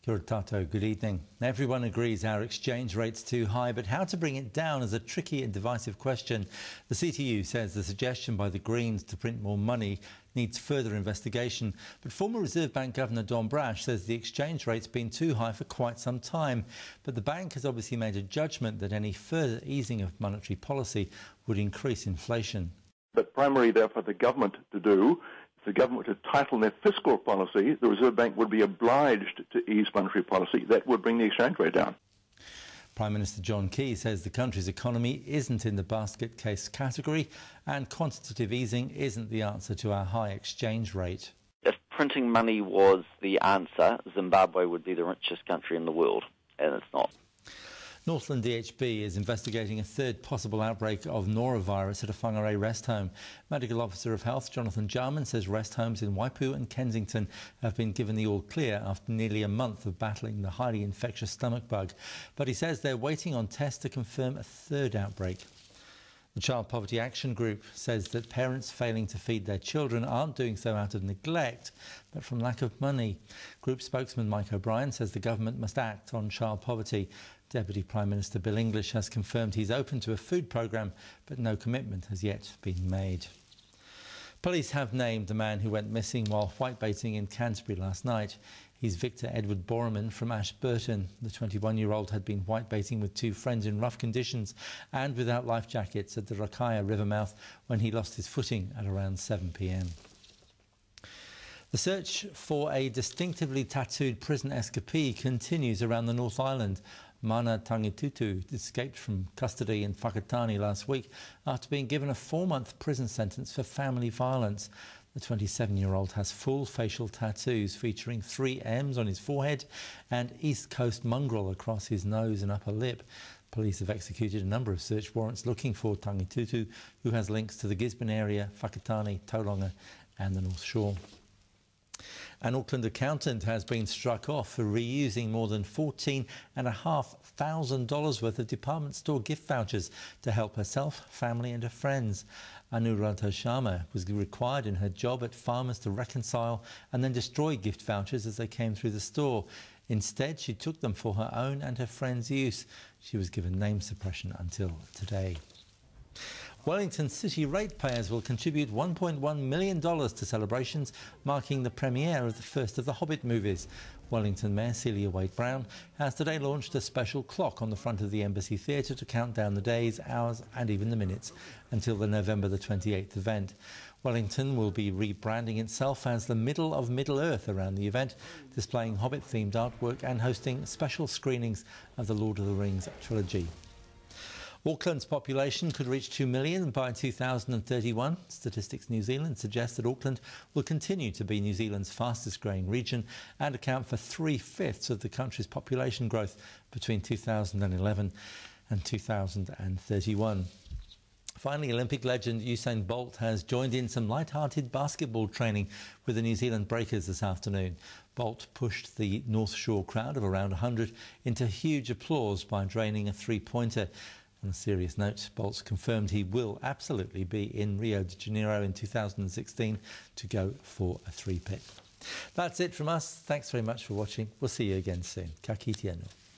Kia ora tātou, good evening. Everyone agrees our exchange rate's too high, but how to bring it down is a tricky and divisive question. The CTU says the suggestion by the Greens to print more money needs further investigation. But former Reserve Bank Governor Don Brash says the exchange rate's been too high for quite some time. But the bank has obviously made a judgment that any further easing of monetary policy would increase inflation. But primarily, therefore, the government to do, if the government were to tighten their fiscal policy, the Reserve Bank would be obliged to ease monetary policy. That would bring the exchange rate down. Prime Minister John Key says the country's economy isn't in the basket case category and quantitative easing isn't the answer to our high exchange rate. If printing money was the answer, Zimbabwe would be the richest country in the world, and it's not. Northland DHB is investigating a third possible outbreak of norovirus at a Whangarei rest home. Medical Officer of Health Jonathan Jarman says rest homes in Waipu and Kensington have been given the all clear after nearly a month of battling the highly infectious stomach bug. But he says they're waiting on tests to confirm a third outbreak. The Child Poverty Action Group says that parents failing to feed their children aren't doing so out of neglect, but from lack of money. Group spokesman Mike O'Brien says the government must act on child poverty. Deputy Prime Minister Bill English has confirmed he's open to a food programme, but no commitment has yet been made. Police have named the man who went missing while whitebaiting in Canterbury last night. He's Victor Edward Borman from Ashburton. The 21-year-old had been whitebaiting with two friends in rough conditions and without life jackets at the Rakaya River mouth when he lost his footing at around 7 p.m. The search for a distinctively tattooed prison escapee continues around the North Island. Mana Tangitutu escaped from custody in Whakatane last week after being given a 4-month prison sentence for family violence. The 27-year-old has full facial tattoos featuring 3 M's on his forehead and East Coast mongrel across his nose and upper lip. Police have executed a number of search warrants looking for Tangitutu, who has links to the Gisborne area, Whakatane, Tauranga and the North Shore. An Auckland accountant has been struck off for reusing more than $14,500 worth of department store gift vouchers to help herself, family and her friends. Anuradha Sharma was required in her job at Farmers to reconcile and then destroy gift vouchers as they came through the store. Instead, she took them for her own and her friends' use. She was given name suppression until today. Wellington city ratepayers will contribute $1.1 million to celebrations marking the premiere of the first of the Hobbit movies. Wellington Mayor Celia Wade-Brown has today launched a special clock on the front of the Embassy Theatre to count down the days, hours and even the minutes until the November the 28th event. Wellington will be rebranding itself as the middle of Middle-earth around the event, displaying Hobbit-themed artwork and hosting special screenings of the Lord of the Rings trilogy. Auckland's population could reach 2 million by 2031. Statistics New Zealand suggests that Auckland will continue to be New Zealand's fastest growing region and account for 3/5 of the country's population growth between 2011 and 2031. Finally, Olympic legend Usain Bolt has joined in some light-hearted basketball training with the New Zealand Breakers this afternoon. Bolt pushed the North Shore crowd of around 100 into huge applause by draining a three-pointer. On a serious note, Bolt's confirmed he will absolutely be in Rio de Janeiro in 2016 to go for a three-peat. That's it from us. Thanks very much for watching. We'll see you again soon. Ka kite anō.